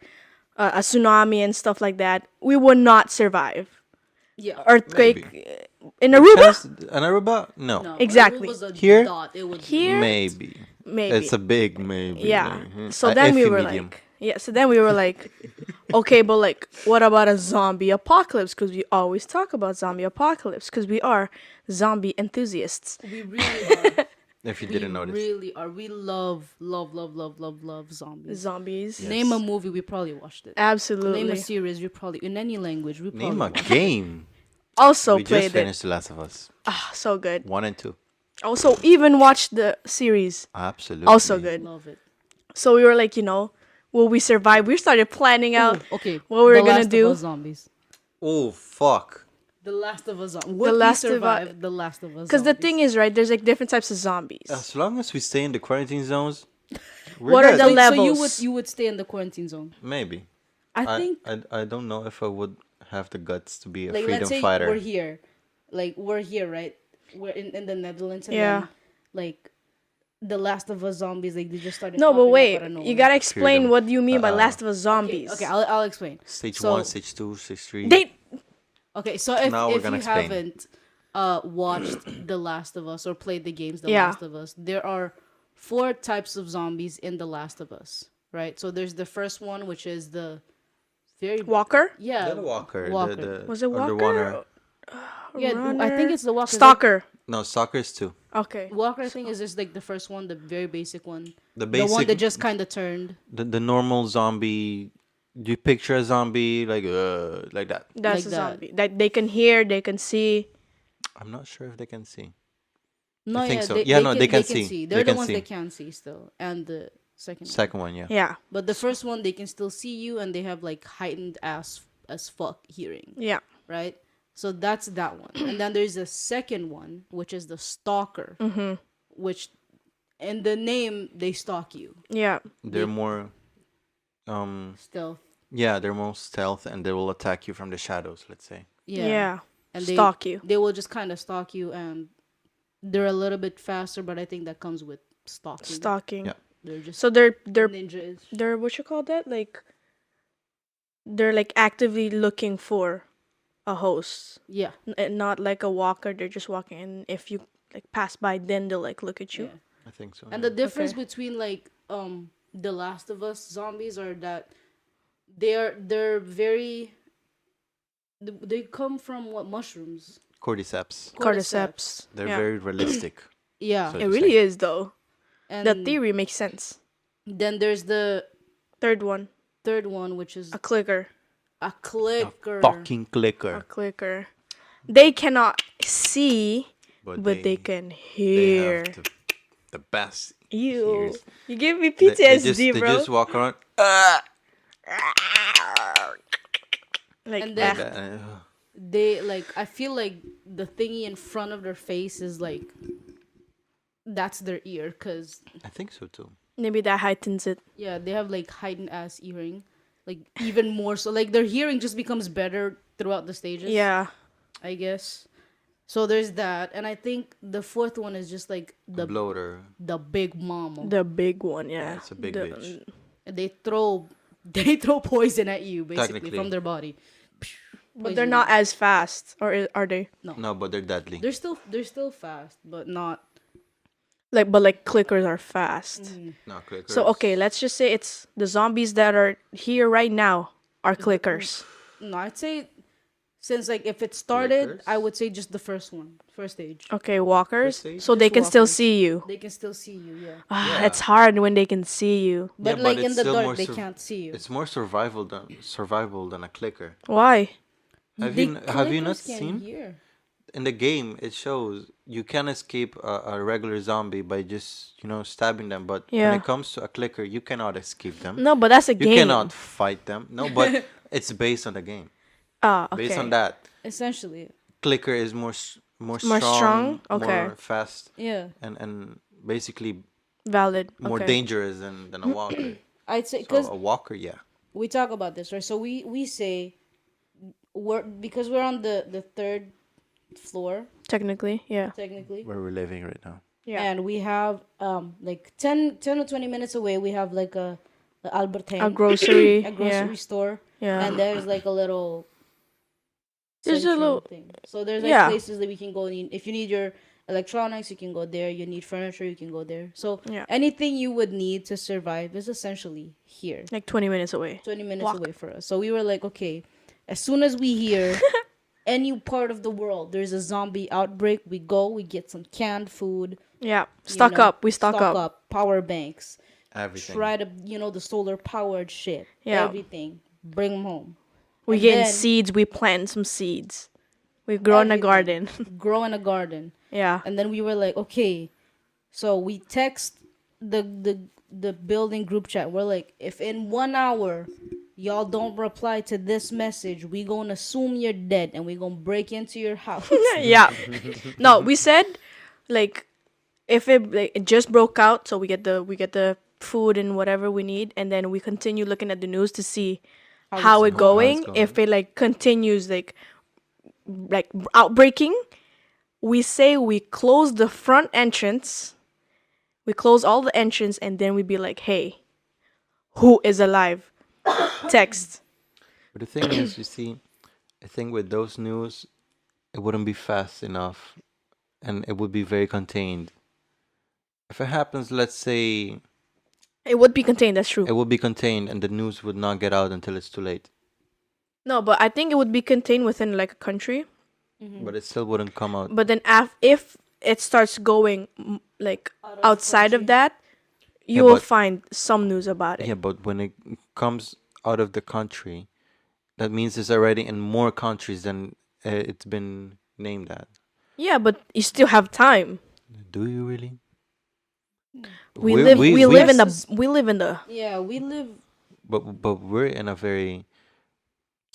a tsunami and stuff like that, we would not survive. Yeah. Earthquake in Aruba, An Aruba? No. No, Exactly. It was a Here? dot. It would here Maybe. maybe. It's a big maybe. Yeah. Mhm. So A then we iffy were medium. like, so then we were like, okay, but like, what about a zombie apocalypse? Because we always talk about zombie apocalypse because we are zombie enthusiasts. We really are. If you We didn't notice. really are. We love zombies. Zombies. Name a movie, we probably watched it. Name Absolutely. a series, we probably in any language, we probably Name a watched it. game. Also we just played it. finished The Last of Us Ah, so good. 1 and 2. Also, even watched the series. Absolutely. Also good. Love it. So we were like, will we survive? We started planning out Ooh, okay. what we were The gonna Last do. of Us zombies. Oh fuck! The Last of Us zombies. The Would we Last of Us- survive The Last of Us Because the zombies? thing is, right, there's like different types of zombies. As long as we stay in the quarantine zones, we're What are good. the So you levels? would stay in the quarantine zone. Maybe. I think I don't know if I would have the guts to be a like freedom let's say fighter. we're here. Like we're here, right? We're in the Netherlands and Yeah. then like the Last of Us zombies, like they just started No, but popping up wait, out of you nowhere. gotta explain Freedom. what do you mean by Last of Us Okay, zombies. okay, I'll explain. Stage So- 1, stage 2, stage 3. They Okay, so if, Now we're if gonna you explain. haven't watched The Last of Us or played the games The Yeah. Last of Us, there are 4 types of zombies in The Last of Us, right? So there's the first one, which is the very Walker? yeah The walker. Walker. The Was it Walker? underwater- yeah, I Runner? think it's the Walker. Stalker. No, stalkers too. Okay. Walker, I think, is just like the first one, the very basic one, The the one basic, that just kind of turned. the normal zombie. You picture a zombie like that. That's Like a that. zombie. That they can hear, they can see. I'm not sure if they can see. No, think yeah, so. they, Yeah, they no, can, they can see. They're They the can ones see. that can see still, and the second one. Second one, yeah. Yeah. But the first one, they can still see you, and they have like heightened as fuck hearing, Yeah. right? So that's that one, and then there's a second one, which is the stalker, which, in the name, they stalk you. Yeah. They're more, Stealth, they're more stealth, and they will attack you from the shadows. Let's say. Yeah. and Stalk you. They will just kind of stalk you, and they're a little bit faster, but I think that comes with stalking. Stalking. Yeah. They're just So they're ninjas. they're what you call that? Like they're like actively looking for a host. Yeah. And not like a walker, they're just walking and if you like pass by then they'll like look at you. Yeah. I think so. And yeah. the difference Okay. between like The Last of Us zombies are that they're very they come from what, mushrooms? Cordyceps. Cordyceps. They're Yeah. very realistic. Yeah. So- It really is though. And The theory makes sense. then there's the Third one. third one, which is A clicker. a clicker. Fucking A clicker. clicker. They cannot see, But, but they can they hear. have the best You. ears. You give me They- PTSD, they bro. just walk around. Like And then- Like that, They like, I feel like the thingy in front of their face is like, that's their ear, because I think so too. maybe that heightens it. yeah, they have like heightened ass hearing, like even more so. Like their hearing just becomes better throughout the stages. Yeah. I guess. So there's that, and I think the fourth one is just like The bloater. the big mama. The big one, yeah. Yeah, it's a big bitch. And they throw poison at you basically Technically. from their body. But they're not as fast, or are they? No, but they're deadly. They're still fast, but not. But like clickers are fast. No, clickers. So okay, let's just say it's the zombies that are here right now are clickers. No, I'd say since like if it started, Lickers? I would say just the first stage. Okay, walkers. Let's see. So they Just can still walkers. see you. They can still see you, yeah. Yeah. It's hard when they can see you. But Yeah, like but in it's the still dark, more they can't see you. It's more survival than a clicker. Why? Have The you not clickers can seen hear. in the game? It shows you can escape a regular zombie by just stabbing them, but Yeah. when it comes to a clicker, you cannot escape them. No, but that's a You game. cannot fight them. No, but it's based on the game. Ah, okay. Based on that, Essentially, clicker is more More strong, strong? Okay. more fast, yeah. and basically Valid. more Okay. dangerous than a walker. I'd say So because a walker, yeah. we talk about this, right? So we say because we're on the third floor Technically, yeah. technically, Where we're living right now. Yeah. and we have like 10 or 20 minutes away we have like a Albertine, A grocery. a grocery store, Yeah. and there's like a little There's a central little- thing. So there's like Yeah. places that we can go. If you need your electronics, you can go there. You need furniture, you can go there. So Yeah. anything you would need to survive is essentially here. Like 20 minutes away. 20 minutes Walk. away for us. So we were like, okay, as soon as we hear any part of the world there's a zombie outbreak, we go, we get some canned food. Yeah. you Stock know, up. We stock up. Power banks. Everything. Try to, the solar powered shit. Yeah. Everything. Bring them home. We And get then- seeds. We plant some seeds. We grow in a everything. garden. Grow in a garden. Yeah. And then we were like, okay, so we text the building group chat. We're like, if in 1 hour y'all don't reply to this message, we gonna assume you're dead and we gonna break into your house. Yeah. No, we said like if it just broke out, so we get the food and whatever we need, and then we continue looking at the news to see how it's it going. going. going. If it like continues like outbreaking, we say we close the front entrance, we close all the entrance, and then we be like, hey, who is alive? Text. But the thing is, you see, I think with those news, it wouldn't be fast enough, and it would be very contained. If it happens, let's say It would be contained. That's true. it would be contained, and the news would not get out until it's too late. No, but I think it would be contained within like a country. But it still wouldn't come out. But then if it starts going like outside of that, you Yeah, will but- find some news about it. Yeah, but when it comes out of the country, that means it's already in more countries than it's been named at. Yeah, but you still have time. Do you really? We We're- live we live in the versus- we live in the Yeah, we live. but we're in a very,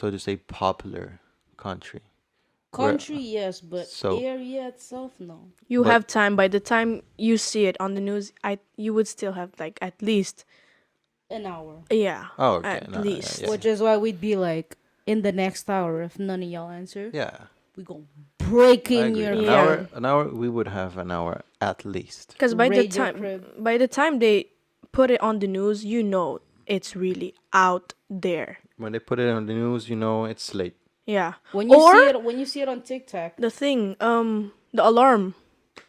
so to say, popular country. Country, yes, but so- area itself, no. you But- have time. By the time you see it on the news, you would still have like at least An hour. Oh, okay. at No, least. yeah. Which is why we'd be like, in the next hour, if none of y'all answer, Yeah, we gonna break I in agree. your An Yeah. hour, an hour. We would have an hour at least. Because Raid your crib. by the time they put it on the news, you know it's really out there. When they put it on the news, you know it's late. Yeah. When you Or see it on TikTok. the thing, the alarm,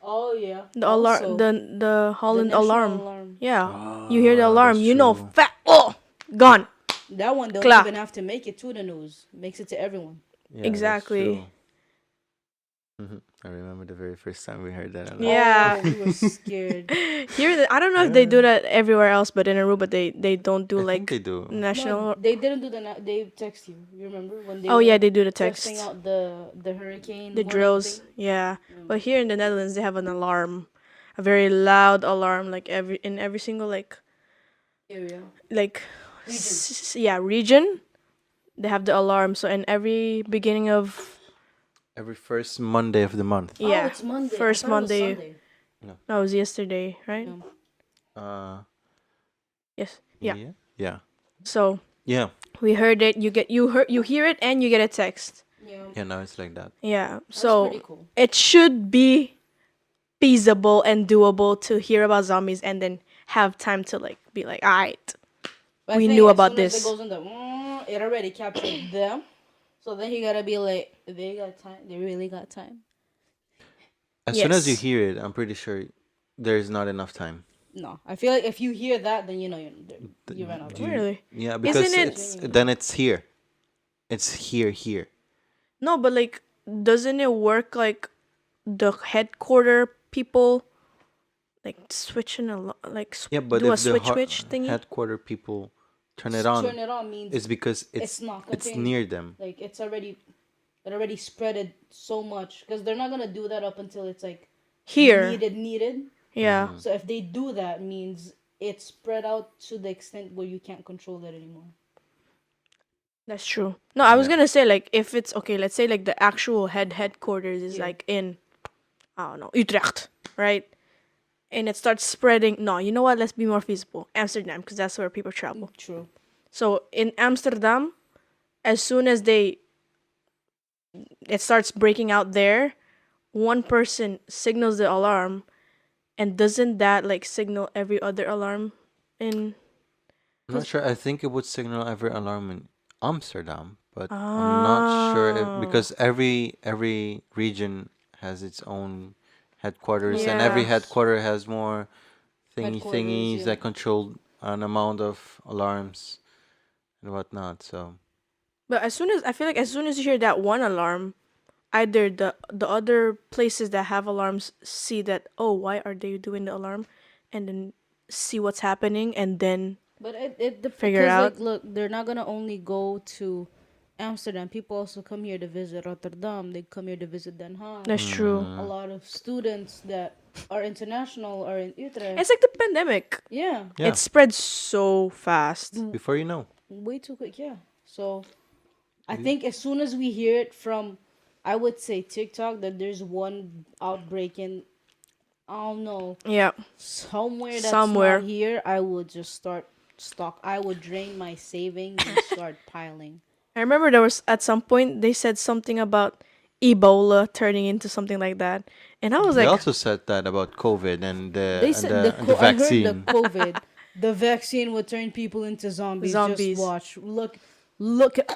Oh yeah. the alarm, Also, the Holland national alarm. Yeah. You hear the Ah, alarm, that's you know, true. gone. That one don't Clap. even have to make it to the news. Makes it to everyone. Yeah, that's Exactly. true. I remember the very first time we heard that. Yeah. Oh, we were scared. Here, I don't know if they do that everywhere else, but in Aruba, they don't do I like think they do. national. No, they didn't do they text you. You remember when they Oh were yeah, they do the testing text, out the hurricane the warning drills. thing? Yeah, but here in the Netherlands, they have an alarm, a very loud alarm, like in every single Area. like Region. region. They have the alarm. So in every beginning of Every first Monday of the month. Oh, yeah, it's Monday. I first thought it was Monday. Sunday. No, it was yesterday, right? No. Yes. Yeah. Yeah. So Yeah. we heard it. You hear it, and you get a text. Yeah. Yeah. Now it's like that. Yeah. That's So pretty cool. it should be feasible and doable to hear about zombies and then have time to like be like, all right. But I We think knew as about soon as this. It goes in the, it already captured them. So then you gotta be like, they got time. They really got time. As soon as you Yes. hear it, I'm pretty sure there's not enough time. No, I feel like if you hear that, then you know you ran out of Do time. you- Really? Yeah, because Isn't it- it's here. It's here. No, but like, doesn't it work like the headquarter people like switching Yeah, but do a if the switch thingy? headquarter people turn it on, Turn it on means it's because it's not it's contained. near them. like it already spreaded so much because they're not gonna do that up until it's like Here. needed. Yeah. Mm-hmm. So if they do that, means it's spread out to the extent where you can't control that anymore. That's true. No, I was Yeah. gonna say like if it's okay, let's say like the actual headquarters is Yeah. like in I don't know, Utrecht, right? And it starts spreading. No, you know what? Let's be more feasible. Amsterdam, because that's where people travel. True. So in Amsterdam, as soon as it starts breaking out there, one person signals the alarm, and doesn't that like signal every other alarm in? I'm not sure. I think it would signal every alarm in Amsterdam, but I'm not sure Oh. because every region has its own headquarters, and every Yes. headquarter has more thingies Headquarters, yeah. that control an amount of alarms and whatnot. So But as soon as I feel like as soon as you hear that one alarm, either the other places that have alarms see that, oh, why are they doing the alarm, and then see what's happening, and then But it Figure because, out. like, look, they're not gonna only go to Amsterdam. People also come here to visit Rotterdam. They come here to visit Den Haag. That's true. A lot of students that are international are in Utrecht. It's like the pandemic. Yeah, Yeah. It spread so fast. Before you know. way too quick. Yeah. So I think as soon as we hear it from, I would say TikTok, that there's one outbreak in, I don't know, Yeah. somewhere that's Somewhere. not here, I would just start stock. I would drain my savings and start piling. I remember there was at some point they said something about Ebola turning into something like that, and I was They like, also said that about COVID and They the said and the, and the I heard the vaccine. COVID, the vaccine would turn people into zombies. Zombies. Just watch. Look at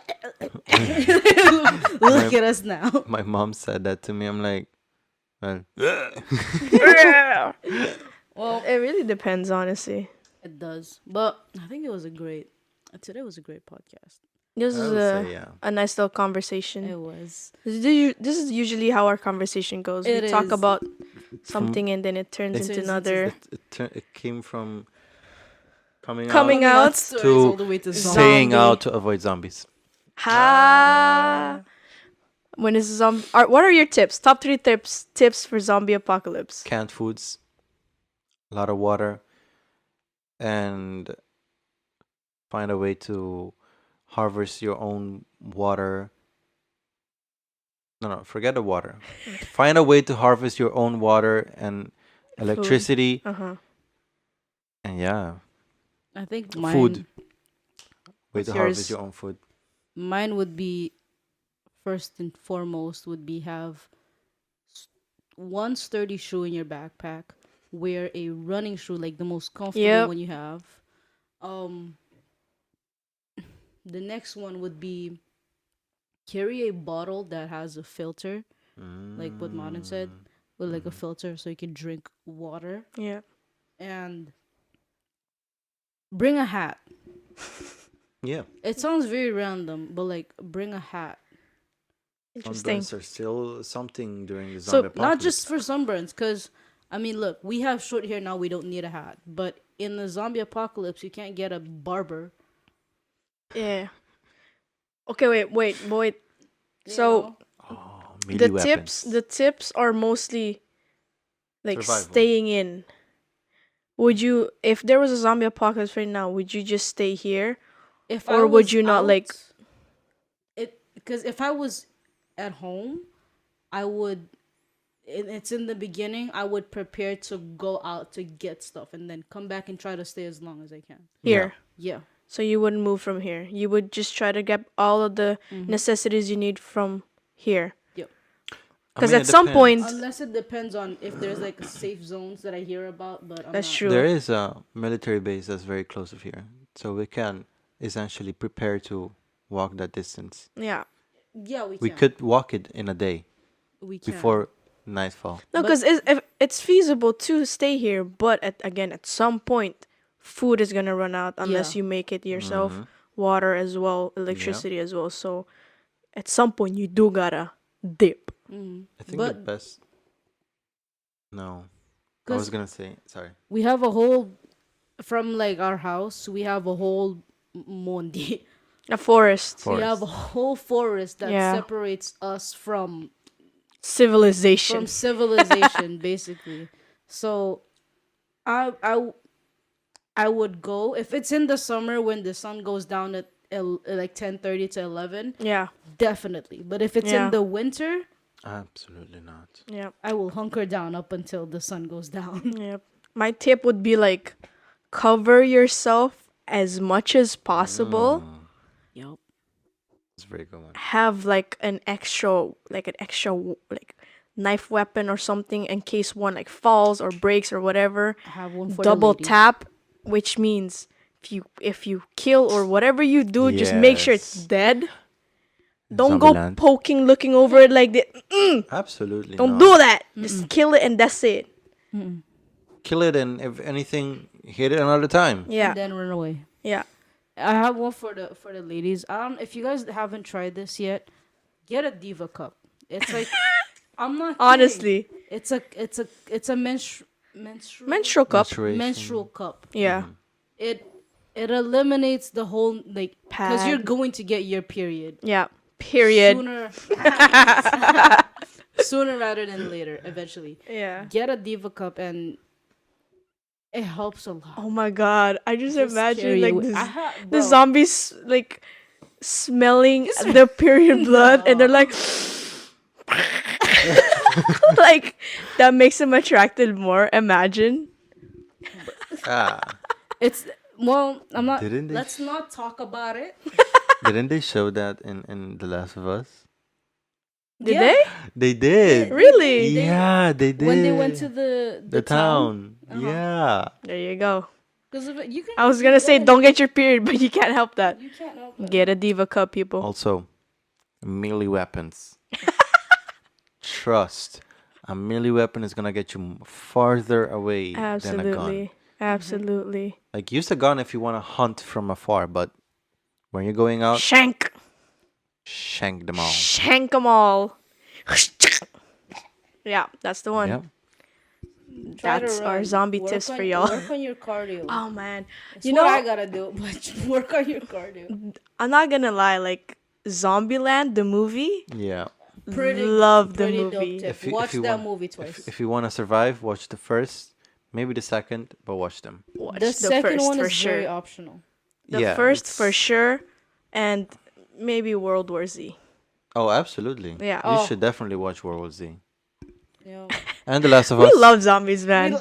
look at us now. My mom said that to me. I'm like, well, Well, it really depends, honestly. it does, but I think it was a great. Today was a great podcast. This I is would say, yeah. a nice little conversation. It was. This is usually how our conversation goes. We It talk is. about something and then it turns It into turns another. It came from coming Coming out stories to all the way to staying zombie. out to avoid zombies. Ha! When is zombie? What are your tips? Top 3 tips for zombie apocalypse. Canned foods, a lot of water, and find a way to harvest your own water. No, forget the water. Find a way to harvest your own water and electricity, Uh-huh. and yeah, I think mine. food. Way What's to harvest yours? your own food. Mine would be first and foremost would be have one sturdy shoe in your backpack. Wear a running shoe, like the most comfortable Yep. one you have. The next one would be carry a bottle that has a filter, like what Martin said, with like a filter so you can drink water, Yeah. and bring a hat. Yeah, It sounds very random, but like bring a hat. Interesting. sunburns are still something during the So zombie apocalypse. not just for sunburns, because I mean, look, we have short hair now. We don't need a hat, but in the zombie apocalypse, you can't get a barber. Yeah. Okay, wait. you So know? melee the weapons. tips are mostly like Survival. staying in. Would you, if there was a zombie apocalypse right now, would you just stay here? If Or I would was you not, like- it? Because if I was at home, I would. It's in the beginning. I would prepare to go out to get stuff and then come back and try to stay as long as I can. Here. Yeah. So you wouldn't move from here. You would just try to get all of the necessities you need from here. Yep. Because it at some depends. point, Unless it depends on if there's like safe zones that I hear about, but I'm that's not- true. There is a military base that's very close of here, so we can essentially prepare to walk that distance. Yeah. Yeah, we can. We could walk it in a day We can. before nightfall. No, But- because it's feasible to stay here, but at some point, food is gonna run out unless Yeah. you make it yourself. Water as well, electricity as well. So, at some point, you do gotta dip. I think the But- best. No, I 'Cause- was gonna say sorry. We have a whole, from like our house, we have a whole mondi. A forest, For- We have a whole forest that Yeah. separates us from civilization. civilization, basically. So, I would go if it's in the summer when the sun goes down at like 10:30 to 11. Yeah, Definitely. But if it's Yeah. in the winter, Absolutely not. yeah, I will hunker down up until the sun goes down. yeah. My tip would be like, cover yourself as much as possible. Yep. It's a very good one. Have like an extra like knife weapon or something in case one like falls or breaks or whatever. I have one for Double the ladies. tap, which means if you kill or whatever you do, just make sure it's Yes. dead. Don't go Zombieland. poking, looking over it like that. Absolutely Don't not. do that. Just kill it and that's it. Kill it, and if anything, hit it another time. Yeah, And then run away. yeah. I have one for the ladies. If you guys haven't tried this yet, get a diva cup. It's like I'm not kidding. Honestly, It's a menstrual menstrual cup. Menstruation. menstrual cup. Yeah, It it eliminates the whole like because you're Pad. going to get your period Yeah. Period. sooner rather than later. Eventually, Yeah. get a diva cup and it helps a lot. Oh my god. I just Just imagine carry like away- this, the bro, zombies like smelling the period blood and they're like like that makes them attracted more. Imagine. Ah, it's well. I'm not. Didn't they Let's not talk about it. didn't they show that in The Last of Us? Did Yeah. they? They did. Really? Yeah, they did. When they went to the town. Uh-huh. Yeah. There you go. because you can. I was you gonna go say and- don't get your period, but you can't help that. You can't help it. Get a diva cup, people. Also, melee weapons. Trust. A melee weapon is gonna get you farther away than a gun. Absolutely. Absolutely. Like use a gun if you want to hunt from afar, but when you're going out, Shank. shank them all. Shank them all. Yeah, that's the one. Yep. Try to That's our run. zombie Work tips on- for y'all. Work on your cardio. Oh man. That's You what know, I gotta do, but work on your cardio. I'm not gonna lie, like Zombieland, the movie, Yeah. love the pretty dope movie. tip. If you- Watch if you that want- movie twice. If you want to survive, watch the first, maybe the second, but watch them. Watch The second first one for is sure. very optional. The Yeah, first it's- for sure, and maybe World War Z. Oh, absolutely. Yeah. You Oh. should definitely watch World War Z. Yeah. And The Last of We Us. love zombies, man.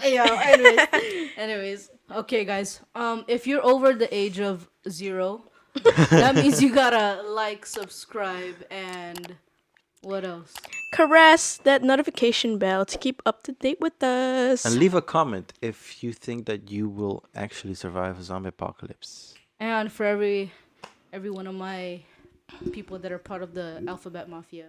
Anyways, okay, guys. If you're over the age of 0, that means you gotta like, subscribe, and what else? Caress that notification bell to keep up to date with us. And leave a comment if you think that you will actually survive a zombie apocalypse. And for every one of my people that are part of the Alphabet Mafia,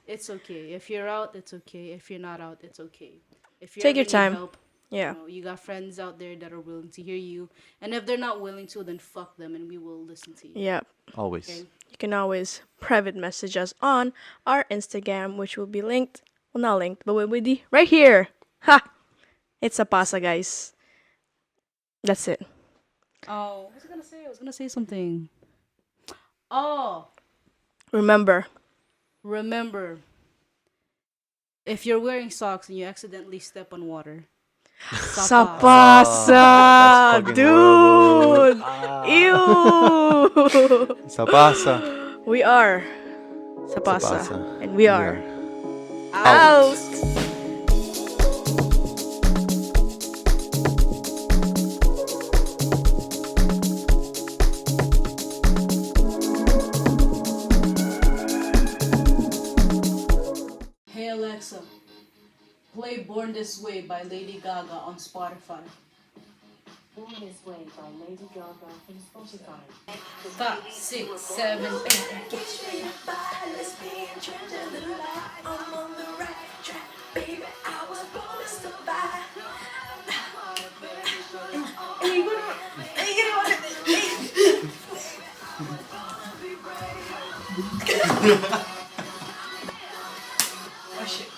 it's okay. If you're out, it's okay. If you're not out, it's okay. If you Take your ever need time. help, Yeah. you got friends out there that are willing to hear you, and if they're not willing to, then fuck them, and we will listen to you. Yeah. Always. Okay. You can always private message us on our Instagram, which will be linked. Well, not linked, but will be right here. Ha! It's a Pasa, guys. That's it. Oh, what was I gonna say? I was gonna say something. Oh, Remember, if you're wearing socks and you accidentally step on water, sa sapa. Pasa, fucking dude. horrible. Ew. Sa Pasa. We are sa Pasa, Pasa. and we are out. out. Hey Alexa, play "Born This Way" by Lady Gaga on Spotify. Born This Way by Lady Gaga from Spotify. 5, 6, 7, 8. Oh shit.